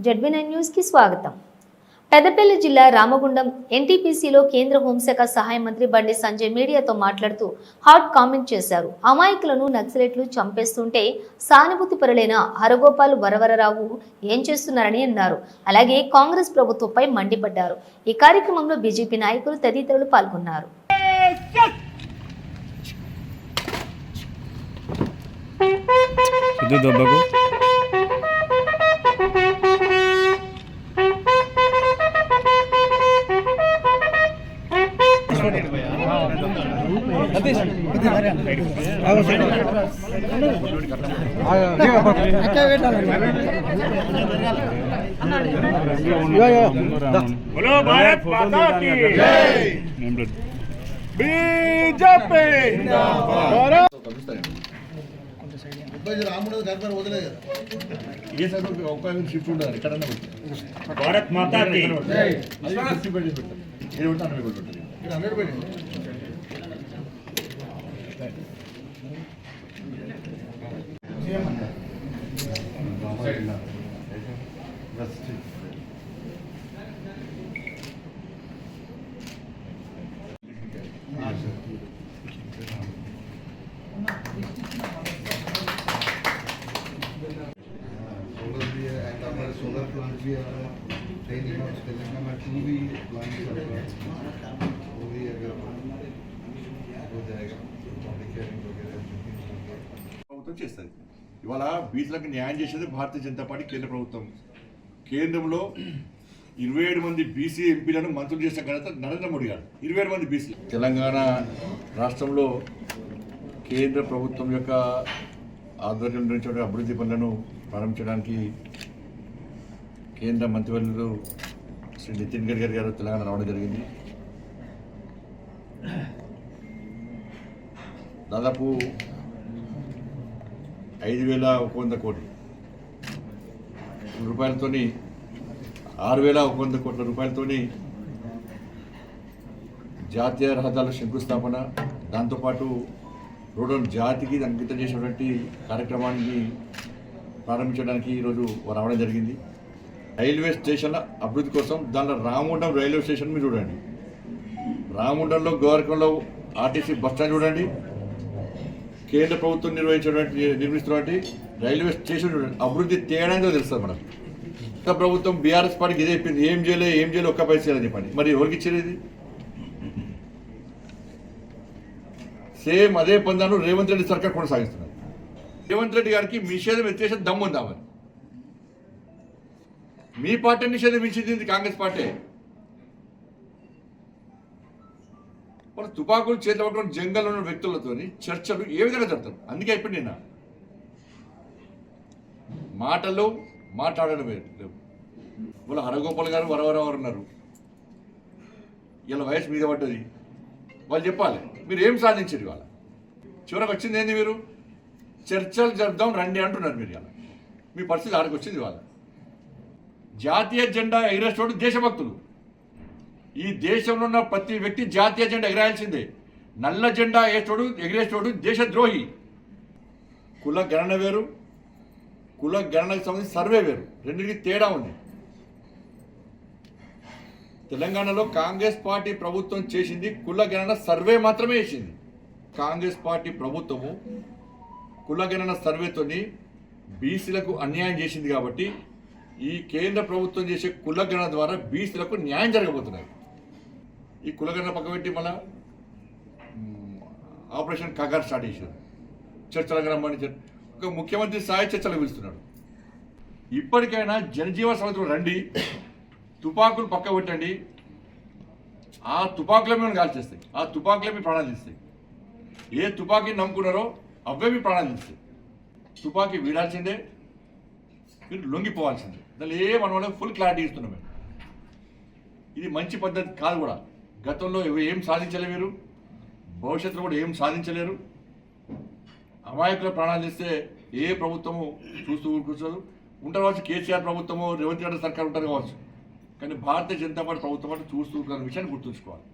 జెడ్బీ9 news కి స్వాగతం. పెద్దపల్లి జిల్లా రామగుండం ఎన్టీపీసీలో కేంద్ర హోంశాఖ సహాయ మంత్రి బండి సంజయ్ మీడియాతో మాట్లాడుతూ హాట్ కామెంట్ చేశారు. అమాయకులను నక్సలైట్లు చంపేస్తుంటే సానుభూతి పరులైన హరగోపాల్ వరవరరావు ఏం చేస్తున్నారని అన్నారు. అలాగే కాంగ్రెస్ ప్రభుత్వంపై మండిపడ్డారు. ఈ కార్యక్రమంలో బీజేపీ నాయకులు తదితరులు పాల్గొన్నారు. बोलो भारत माता की जय। बीजेपी भारत माता की सोलर प्लांट भी आ रहा है, तेलंगाना 2 भी प्लांट वो भी अगर हो जाएगा ప్రభుత్వం చేస్తుంది. ఇవాళ బీసీలకు న్యాయం చేసేది భారతీయ జనతా పార్టీ కేంద్ర ప్రభుత్వం. కేంద్రంలో 27 మంది బీసీ ఎంపీలను మంత్రులు చేసిన ఘనత నరేంద్ర మోడీ గారు. 27 మంది బీసీ. తెలంగాణ రాష్ట్రంలో కేంద్ర ప్రభుత్వం యొక్క ఆధ్వర్యంలో నిర్వహించిన అభివృద్ధి పనులను ప్రారంభించడానికి కేంద్ర మంత్రివర్యులు శ్రీ నితిన్ గడ్కరీ గారు తెలంగాణ రావడం జరిగింది. దాదాపు 5,100 కోట్ల రూపాయలతోని 6,100 కోట్ల రూపాయలతోని జాతీయ రహదారుల శంకుస్థాపన, దాంతోపాటు రోడ్డు జాతికి అంకితం చేసినటువంటి కార్యక్రమాన్ని ప్రారంభించడానికి ఈరోజు రావడం జరిగింది. రైల్వే స్టేషన్ల అభివృద్ధి కోసం దానిలో రామగుండం రైల్వే స్టేషన్ మీరు చూడండి, రామగుండంలో గోవర్కంలో ఆర్టీసీ బస్టాండ్ చూడండి, కేంద్ర ప్రభుత్వం నిర్మిస్తున్నటువంటి రైల్వే స్టేషన్ చూడండి. అభివృద్ధి తేడాంగా తెలుస్తుంది మనకు. ఇంకా ప్రభుత్వం బీఆర్ఎస్ పార్టీకి ఇదే చెప్పింది, ఏం చేయలే ఒక్క పైసా అని చెప్పండి. మరి ఎవరికి ఇచ్చేది ఇది? సేమ్ అదే పందాను రేవంత్ రెడ్డి సర్కార్ కొనసాగిస్తున్నారు. రేవంత్ రెడ్డి గారికి నిషేధం ఎత్తేసే దమ్ముందా మరి? మీ పార్టీ నిషేధం ఇచ్చింది కాంగ్రెస్ పార్టీ. వాళ్ళు తుపాకులు చేతిలో పట్టుకుని జంగల్లో ఉన్న వ్యక్తులతో చర్చలు ఏ విధంగా జరుగుతారు? అందుకే ఇప్పుడు నిన్న మాటలు మాట్లాడడం లేవు. వాళ్ళు హరగోపాల్ గారు వరవరవారు ఉన్నారు, ఇలా వయసు మీద పడ్డది. వాళ్ళు చెప్పాలి మీరు ఏం సాధించారు. ఇవాళ చివరికి వచ్చింది ఏంది? మీరు చర్చలు జరుపుదాం రండి అంటున్నారు. మీరు ఇలా మీ పరిస్థితి ఆడికి వచ్చింది. ఇవాళ జాతీయ జెండా ఎగిరేసేటోడు దేశభక్తులు. ఈ దేశంలో ఉన్న ప్రతి వ్యక్తి జాతీయ జెండా ఎగిరాల్సిందే. నల్ల జెండా ఎగిరేసేటోడు దేశద్రోహి. కుల గణన వేరు, కుల గణనకు సంబంధించి సర్వే వేరు, రెండింటికి తేడా ఉంది. తెలంగాణలో కాంగ్రెస్ పార్టీ ప్రభుత్వం చేసింది కుల గణన సర్వే మాత్రమే చేసింది. కాంగ్రెస్ పార్టీ ప్రభుత్వము కుల గణన సర్వేతోని బీసీలకు అన్యాయం చేసింది. కాబట్టి ఈ కేంద్ర ప్రభుత్వం చేసే కులగణన ద్వారా బీసీలకు న్యాయం జరగబోతున్నాయి. ఈ కులగణన పక్కబెట్టి మళ్ళా ఆపరేషన్ కగార్ స్టార్ట్ చేశారు. చర్చలకు రమ్మని ఒక ముఖ్యమంత్రి స్థాయి చర్చలు పిలుస్తున్నాడు. ఇప్పటికైనా జనజీవన సమితిలో రండి, తుపాకులు పక్క పెట్టండి. ఆ తుపాకులే మేము కాల్చేస్తాయి, ఆ తుపాకులే మీ ప్రాణాలు తీస్తాయి. ఏ తుపాకీని నమ్ముకున్నారో అవే మీ ప్రాణాలు తీస్తాయి. తుపాకీ వీడాల్సిందే, మీరు లొంగిపోవాల్సిందే. దాన్ని మన వాళ్ళకి ఫుల్ క్లారిటీ ఇస్తున్నాం మేము. ఇది మంచి పద్ధతి కాదు కూడా. గతంలో ఏం సాధించలే మీరు, భవిష్యత్తులో కూడా ఏం సాధించలేరు. అమాయకుల ప్రాణాలు తీస్తే ఏ ప్రభుత్వము చూస్తూ కూర్చోదు. ఉంటారు కావచ్చు, కేసీఆర్ ప్రభుత్వము రేవంత్ రెడ్డి సర్కార్ ఉంటారు కావచ్చు, కానీ భారతీయ జనతా పార్టీ ప్రభుత్వం అంటే చూస్తూ విషయాన్ని గుర్తుంచుకోవాలి.